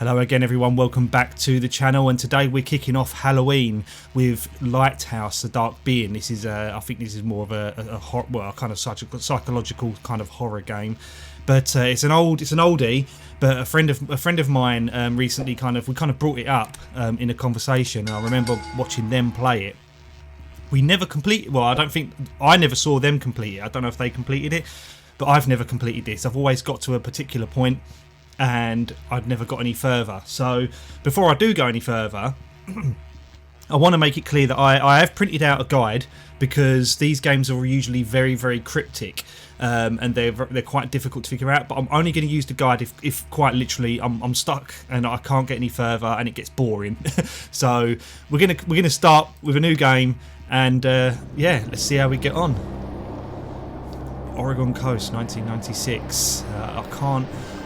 Hello again everyone, welcome back to the channel, and today we're kicking off Halloween with Lighthouse, The Dark Being. This is I think this is more of a horror, well, a kind of psychological kind of horror game. But it's an oldie, but a friend of mine recently we brought it up in a conversation, and I remember watching them play it. We never completed, well, I never saw them complete it. I don't know if they completed it, but I've never completed this. I've always got to a particular point and I'd never got any further. So before I do go any further, I want to make it clear that I have printed out a guide, because these games are usually very, very cryptic, and they're quite difficult to figure out. But I'm only going to use the guide if quite literally I'm stuck and I can't get any further and it gets boring. So we're gonna start with a new game, and yeah, let's see how we get on. Oregon Coast, 1996.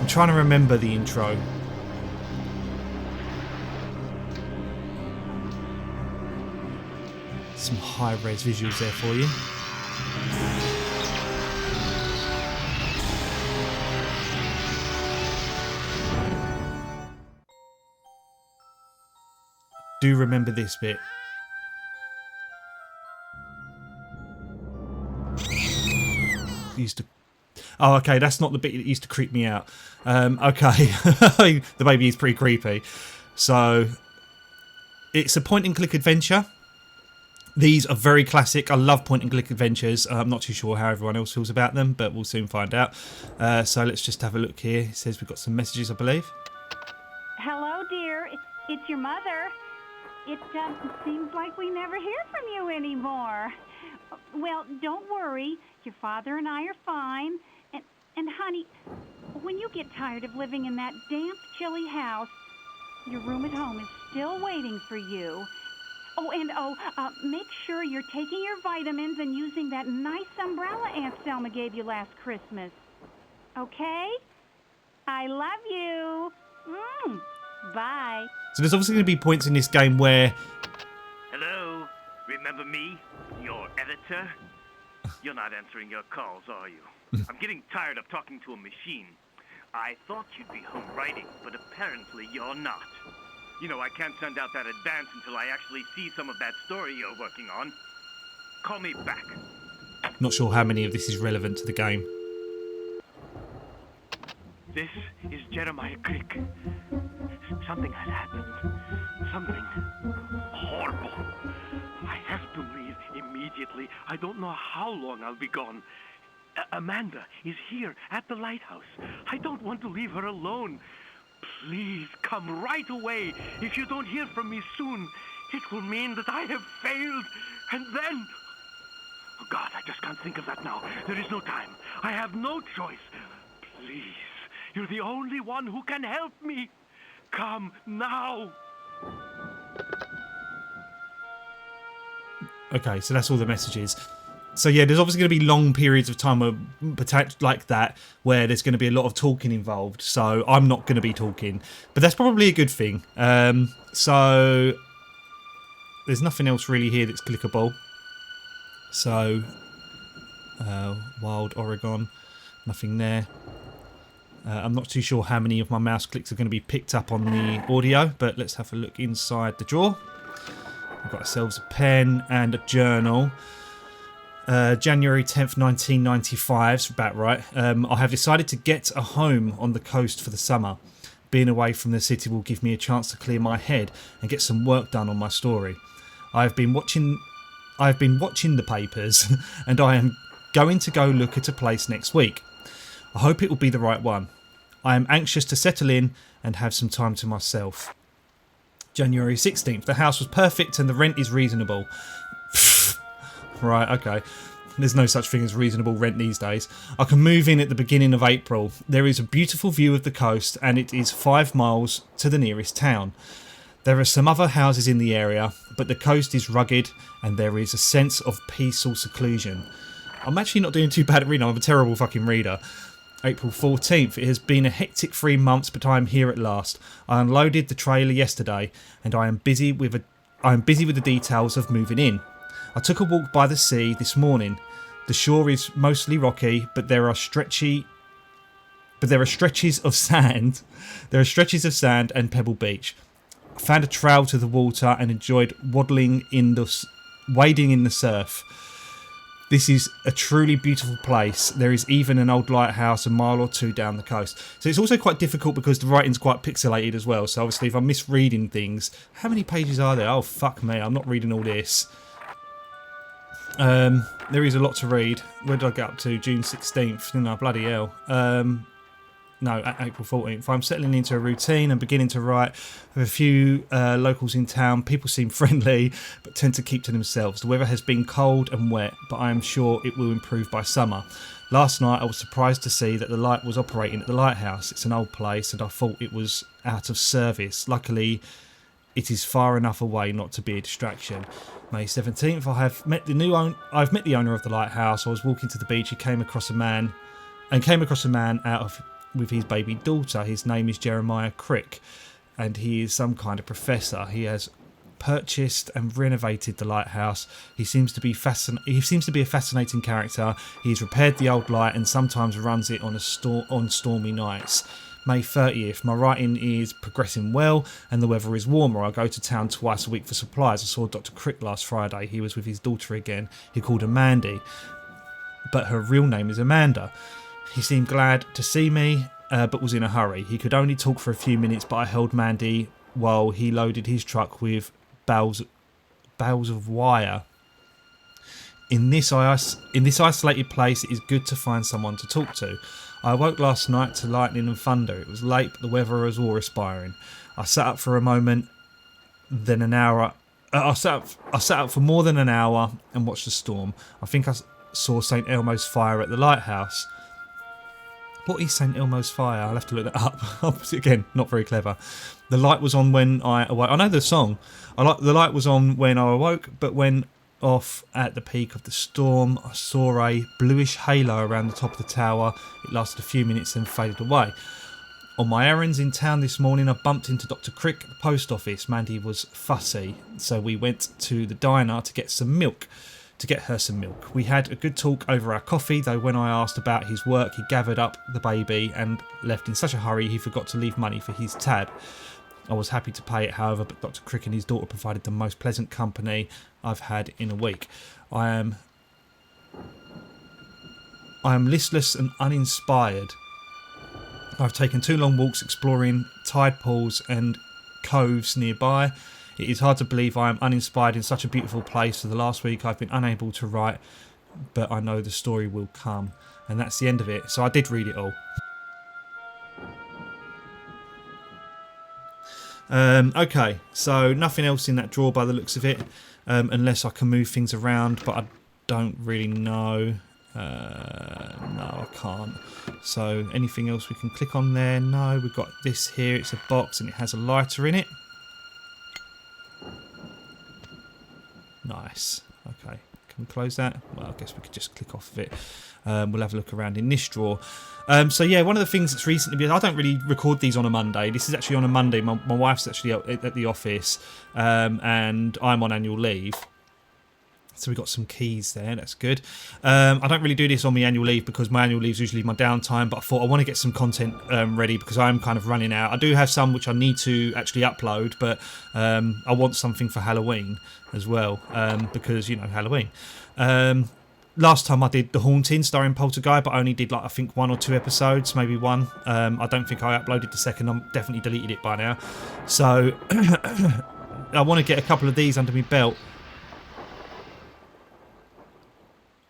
I'm trying to remember the intro. Some high-res visuals there for you. Do remember this bit. Oh, okay, that's not the bit that used to creep me out. Okay, the baby is pretty creepy. So, it's a point-and-click adventure. These are very classic. I love point-and-click adventures. I'm not too sure how everyone else feels about them, but we'll soon find out. So let's just have a look here. It says we've got some messages, I believe. Hello, dear. It's your mother. It seems like we never hear from you anymore. Well, don't worry. Your father and I are fine. And honey, when you get tired of living in that damp, chilly house, your room at home is still waiting for you. Oh, and make sure you're taking your vitamins and using that nice umbrella Aunt Selma gave you last Christmas. Okay? I love you. Bye. So there's obviously going to be points in this game where... Hello? Remember me? Your editor? You're not answering your calls, are you? I'm getting tired of talking to a machine. I thought you'd be home writing, but apparently you're not. You know, I can't send out that advance until I actually see some of that story you're working on. Call me back. Not sure how many of this is relevant to the game. This is Jeremiah Crick. Something has happened. Something horrible. I have to leave immediately. I don't know how long I'll be gone. Amanda is here at the Lighthouse. I don't want to leave her alone. Please come right away. If you don't hear from me soon, it will mean that I have failed. And then... Oh God, I just can't think of that now. There is no time. I have no choice. Please, you're the only one who can help me. Come now. Okay, so that's all the messages. So yeah, there's obviously going to be long periods of time like that where there's going to be a lot of talking involved. So I'm not going to be talking, but that's probably a good thing. So there's nothing else really here that's clickable. So Wild Oregon, nothing there. I'm not too sure how many of my mouse clicks are going to be picked up on the audio, but let's have a look inside the drawer. We've got ourselves a pen and a journal. January 10th, 1995, is about right. I have decided to get a home on the coast for the summer. Being away from the city will give me a chance to clear my head and get some work done on my story. I've been watching the papers and I am going to go look at a place next week. I hope it will be the right one. I am anxious to settle in and have some time to myself. January 16th, the house was perfect and the rent is reasonable. Right, okay. There's no such thing as reasonable rent these days. I can move in at the beginning of April. There is a beautiful view of the coast and it is 5 miles to the nearest town. There are some other houses in the area, but the coast is rugged and there is a sense of peaceful seclusion. I'm actually not doing too bad at reading. I'm a terrible fucking reader. April 14th. It has been a hectic 3 months, but I am here at last. I unloaded the trailer yesterday and I am busy with the details of moving in. I took a walk by the sea this morning. The shore is mostly rocky, but there are stretchy but there are stretches of sand. There are stretches of sand and Pebble Beach. I found a trail to the water and enjoyed wading in the surf. This is a truly beautiful place. There is even an old lighthouse a mile or two down the coast. So it's also quite difficult because the writing's quite pixelated as well. So obviously if I'm misreading things... How many pages are there? Oh, fuck me. I'm not reading all this. There is a lot to read. Where did I get up to? June 16th. No, bloody hell. No, April 14th. I'm settling into a routine and beginning to write with a few locals in town. People seem friendly, but tend to keep to themselves. The weather has been cold and wet, but I am sure it will improve by summer. Last night I was surprised to see that the light was operating at the Lighthouse. It's an old place and I thought it was out of service. Luckily, it is far enough away not to be a distraction. May 17th, I've met the owner of the Lighthouse. I was walking to the beach. He came across a man with his baby daughter. His name is Jeremiah Crick, and he is some kind of professor. He has purchased and renovated the lighthouse. He seems to be a fascinating character. He's repaired the old light and sometimes runs it on stormy nights. May 30th, my writing is progressing well and the weather is warmer. I go to town twice a week for supplies. I saw Dr. Crick last Friday. He was with his daughter again. He called her Mandy, but her real name is Amanda. He seemed glad to see me, but was in a hurry. He could only talk for a few minutes, but I held Mandy while he loaded his truck with bales of wire. In this isolated place, it is good to find someone to talk to. I awoke last night to lightning and thunder. It was late, but the weather was awe-inspiring. I sat up for a moment, then an hour. I sat up for more than an hour and watched the storm. I think I saw St. Elmo's fire at the lighthouse. What is St. Elmo's fire? I'll have to look that up. Again, not very clever. The light was on when I awoke. I know the song. The light was on when I awoke, but when off at the peak of the storm, I saw a bluish halo around the top of the tower. It lasted a few minutes and faded away. On my errands in town this morning, I bumped into Dr. Crick at the post office. Mandy was fussy, so we went to the diner to get her some milk. We had a good talk over our coffee, though when I asked about his work, he gathered up the baby and left in such a hurry he forgot to leave money for his tab. I was happy to pay it, however, but Dr. Crick and his daughter provided the most pleasant company I've had in a week. I am listless and uninspired. I've taken 2 long walks exploring tide pools and coves nearby. It is hard to believe I am uninspired in such a beautiful place. For the last week I've been unable to write, but I know the story will come. And that's the end of it. So I did read it all. Okay, so nothing else in that drawer by the looks of it, unless I can move things around, but I don't really know. No, I can't. So anything else we can click on there? No, we've got this here. It's a box and it has a lighter in it. Nice. Okay, can we close that? Well, I guess we could just click off of it. We'll have a look around in this drawer. So yeah, one of the things that's recently been... I don't really record these on a Monday. This is actually on a Monday. My wife's actually at the office, and I'm on annual leave. So we've got some keys there, that's good. I don't really do this on my annual leave because my annual leave is usually my downtime, but I thought I want to get some content ready because I'm kind of running out. I do have some which I need to actually upload, but I want something for Halloween as well, because, you know, Halloween. Last time I did The Haunting starring Poltergeist, but I only did, like, I think 1 or 2 episodes, maybe 1. I don't think I uploaded the second. I'm definitely deleted it by now. So I want to get a couple of these under my belt.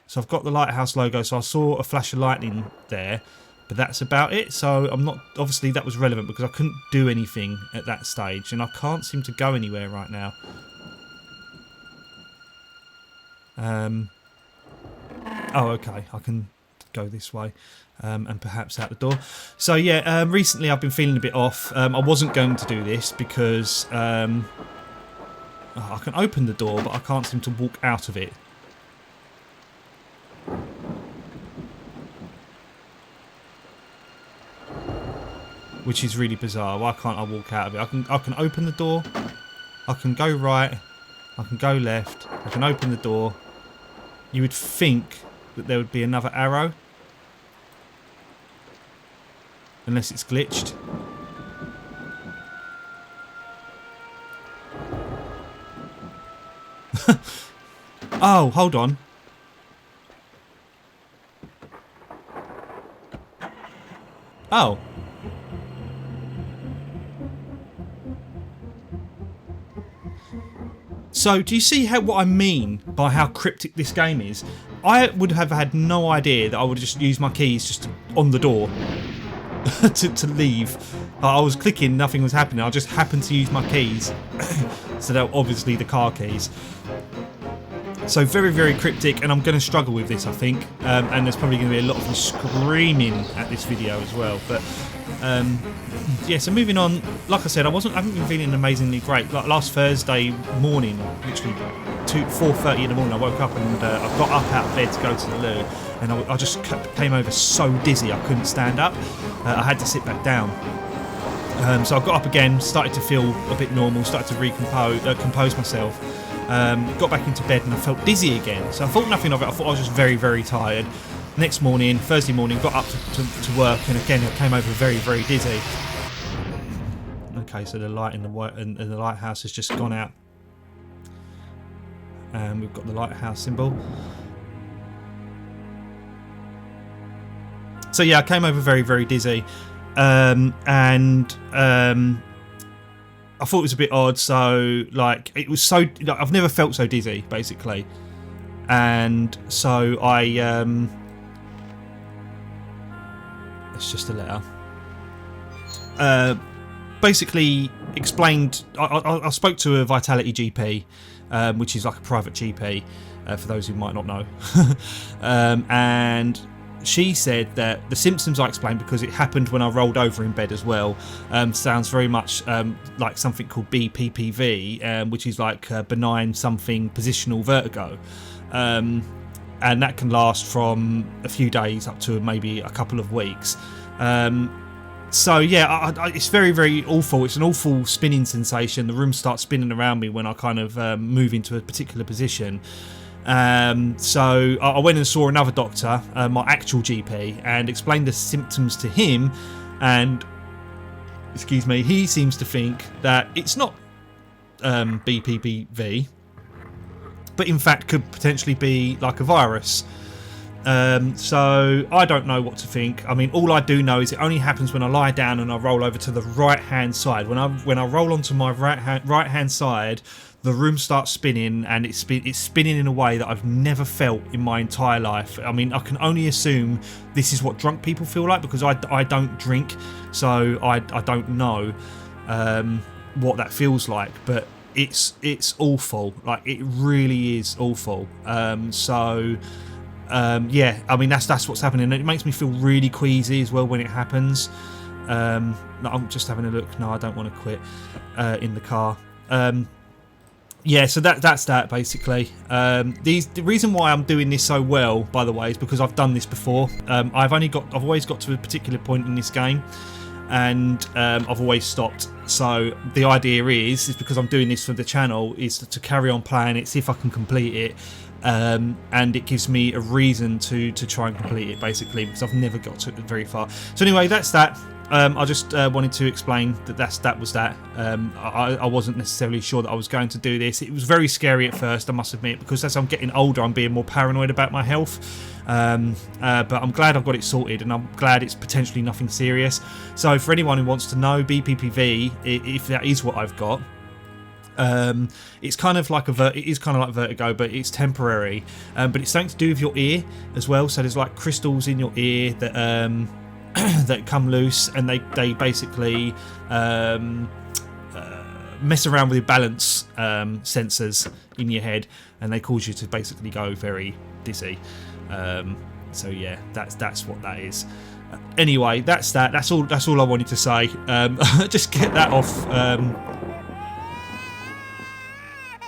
So I've got the Lighthouse logo, so I saw a flash of lightning there, but that's about it. So I'm not... Obviously that was relevant because I couldn't do anything at that stage, and I can't seem to go anywhere right now. Oh, okay, I can go this way, and perhaps out the door. So yeah, recently I've been feeling a bit off. I wasn't going to do this because I can open the door, but I can't seem to walk out of it. Which is really bizarre. Why can't I walk out of it? I can open the door. I can go right. I can go left. I can open the door. You would think that there would be another arrow. unless it's glitched. Oh, hold on. Oh. So, do you see what I mean by how cryptic this game is? I would have had no idea that I would just use my keys just on the door to leave. I was clicking, nothing was happening. I just happened to use my keys. So they're obviously the car keys. So very, very cryptic, and I'm going to struggle with this, I think. And there's probably going to be a lot of me screaming at this video as well. But yeah, so moving on. Like I said, I haven't been feeling amazingly great. Like last Thursday morning, literally 4:30 in the morning, I woke up and I got up out of bed to go to the loo, and I just came over so dizzy I couldn't stand up. I had to sit back down. So I got up again, started to feel a bit normal, started to compose myself. Got back into bed and I felt dizzy again. So I thought nothing of it. I thought I was just very, very tired. Next morning, Thursday morning, got up to work, and again I came over very, very dizzy. Okay, so the light in the lighthouse has just gone out. And we've got the lighthouse symbol. So yeah, I came over very, very dizzy. I thought it was a bit odd, so like it was so like, I've never felt so dizzy basically, and so I it's just a letter. Basically explained. I spoke to a Vitality GP, which is like a private GP for those who might not know, and she said that the symptoms I explained, because it happened when I rolled over in bed as well, sounds very much like something called BPPV, which is like benign something positional vertigo, and that can last from a few days up to maybe a couple of weeks. So yeah, it's very, very awful. It's an awful spinning sensation. The room starts spinning around me when I kind of move into a particular position. So I went and saw another doctor, my actual GP, and explained the symptoms to him, and excuse me, he seems to think that it's not BPPV, but in fact could potentially be like a virus. So I don't know what to think. I mean, all I do know is it only happens when I lie down and I roll over to the right hand side. When I roll onto my right hand side, the room starts spinning, and it's spinning in a way that I've never felt in my entire life. I mean, I can only assume this is what drunk people feel like, because I don't drink, so I don't know what that feels like. But it's awful. Like, it really is awful. Yeah, I mean that's what's happening. It makes me feel really queasy as well when it happens. I'm just having a look. No, I don't want to quit in the car. Yeah, so that's that basically. The reason why I'm doing this so well, by the way, is because I've done this before. I've always got to a particular point in this game, and I've always stopped. So the idea is because I'm doing this for the channel, is to carry on playing it, see if I can complete it. And it gives me a reason to try and complete it, basically, because I've never got to it very far. So anyway, that's that. I just wanted to explain that was that. I wasn't necessarily sure that I was going to do this. It was very scary at first, I must admit, because as I'm getting older, I'm being more paranoid about my health. But I'm glad I've got it sorted, and I'm glad it's potentially nothing serious. So for anyone who wants to know, BPPV, if that is what I've got, it's kind of like it is kind of like vertigo, but it's temporary. But it's something to do with your ear as well. So there's like crystals in your ear that that come loose, and they basically mess around with your balance sensors in your head, and they cause you to basically go very dizzy. So yeah, that's what that is. Anyway, that's that. That's all I wanted to say. Just get that off.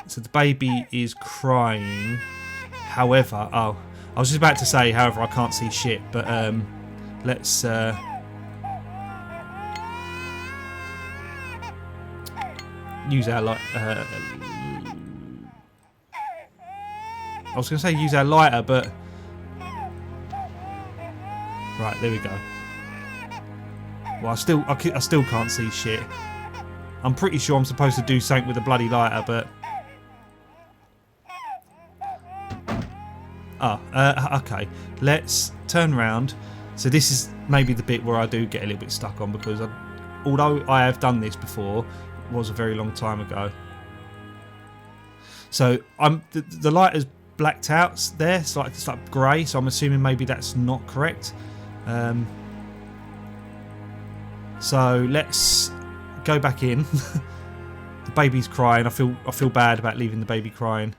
So the baby is crying. However, I was just about to say, however, I can't see shit. But let's use our light. I was going to say use our lighter, but right, there we go. Well, I still can't see shit. I'm pretty sure I'm supposed to do something with a bloody lighter, but... Oh, okay. Let's turn around. So this is maybe the bit where I do get a little bit stuck on, because although I have done this before, it was a very long time ago. So the lighter's blacked out there. It's like grey, so I'm assuming maybe that's not correct. So let's go back in. The baby's crying. I feel bad about leaving the baby crying.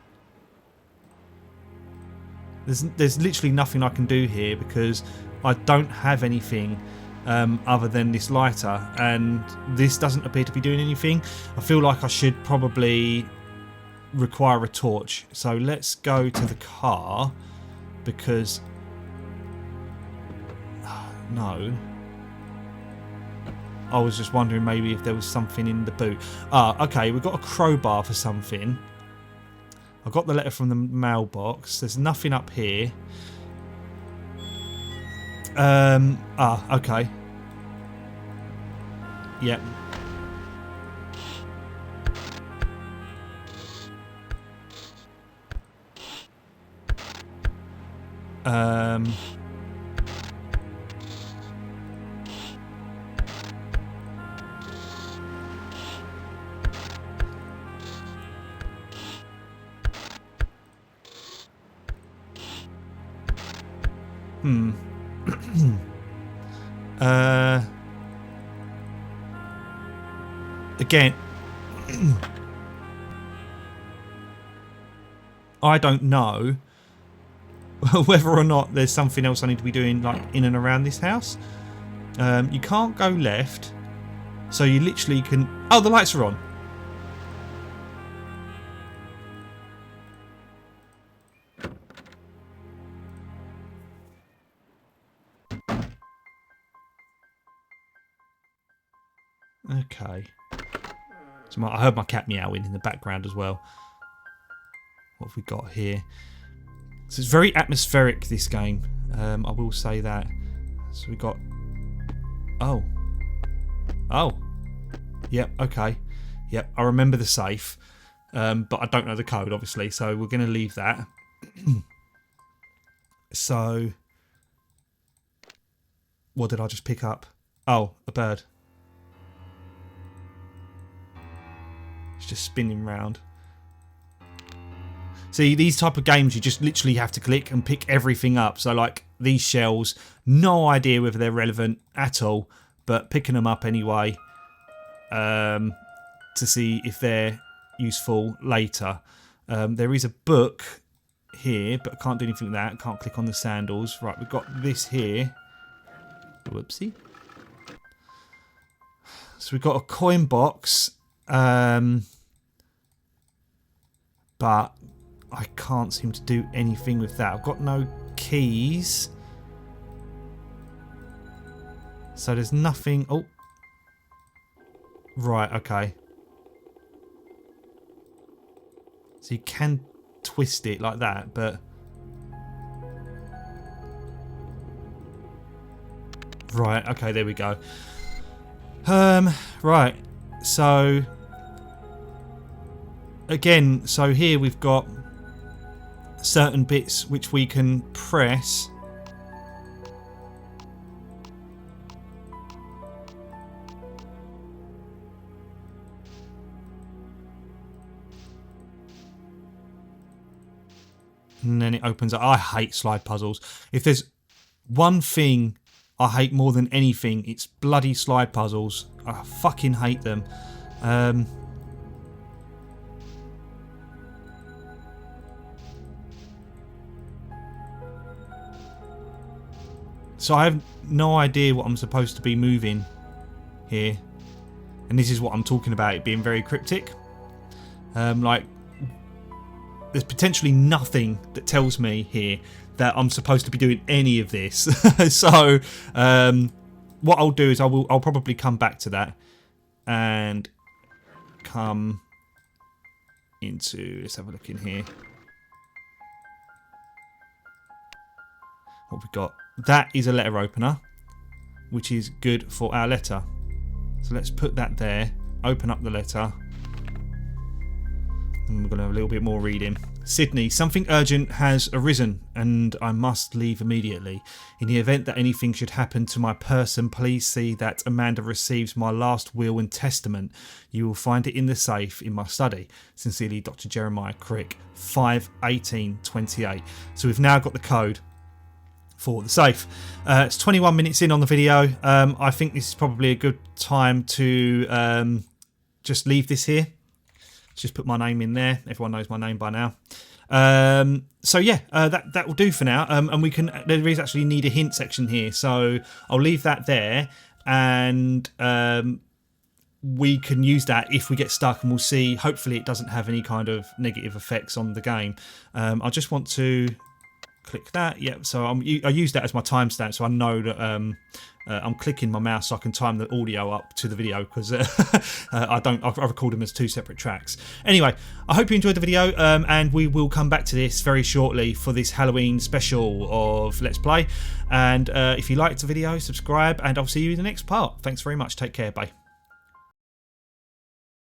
There's literally nothing I can do here because I don't have anything other than this lighter, and this doesn't appear to be doing anything. I feel like I should probably require a torch. So let's go to the car because no. I was just wondering maybe if there was something in the boot. Ah, okay, we've got a crowbar for something. I got the letter from the mailbox. There's nothing up here. Okay. Yep. Again, I don't know whether or not there's something else I need to be doing, like in and around this house. You can't go left, so you literally can. Oh, the lights are on. Okay. So I heard my cat meowing in the background as well. What have we got here? So it's very atmospheric, this game. I will say that. So we got... Oh. Oh. Yep, okay. Yep, I remember the safe. But I don't know the code, obviously. So we're going to leave that. So... What did I just pick up? Oh, a bird. It's just spinning round. See, these type of games, you just literally have to click and pick everything up. So, like, these shells, no idea whether they're relevant at all, but picking them up anyway to see if they're useful later. There is a book here, but I can't do anything with that. I can't click on the sandals. Right, we've got this here. Whoopsie. So we've got a coin box. But I can't seem to do anything with that. I've got no keys. So there's nothing... Oh. Right, okay. So you can twist it like that, but... Right, okay, there we go. Right, so... Again, so here we've got certain bits which we can press. And then it opens up. I hate slide puzzles. If there's one thing I hate more than anything, it's bloody slide puzzles. I fucking hate them. So I have no idea what I'm supposed to be moving here. And this is what I'm talking about, it being very cryptic. Like, there's potentially nothing that tells me here that I'm supposed to be doing any of this. So, what I'll do is I'll probably come back to that. And come into... Let's have a look in here. What we got? That is a letter opener. which is good for our letter. So let's put that there, open up the letter, and we're going to have a little bit more reading. Sydney, something urgent has arisen and I must leave immediately. In the event that anything should happen to my person, please see that Amanda receives my last will and testament. You will find it in the safe in my study. Sincerely, Dr. Jeremiah Crick, 5/18/28. So we've now got the code for the safe. It's 21 minutes in on the video. I think this is probably a good time to just leave this here. Just put my name in there. Everyone knows my name by now. So yeah, that will do for now. And we can. There is actually need a hint section here, so I'll leave that there, and we can use that if we get stuck, and we'll see. Hopefully, it doesn't have any kind of negative effects on the game. I just want to click that. Yeah. So I use that as my timestamp, so I know that I'm clicking my mouse so I can time the audio up to the video, because I record them as two separate tracks. Anyway, I hope you enjoyed the video, and we will come back to this very shortly for this Halloween special of Let's Play. And if you liked the video, subscribe, and I'll see you in the next part. Thanks very much. Take care. Bye.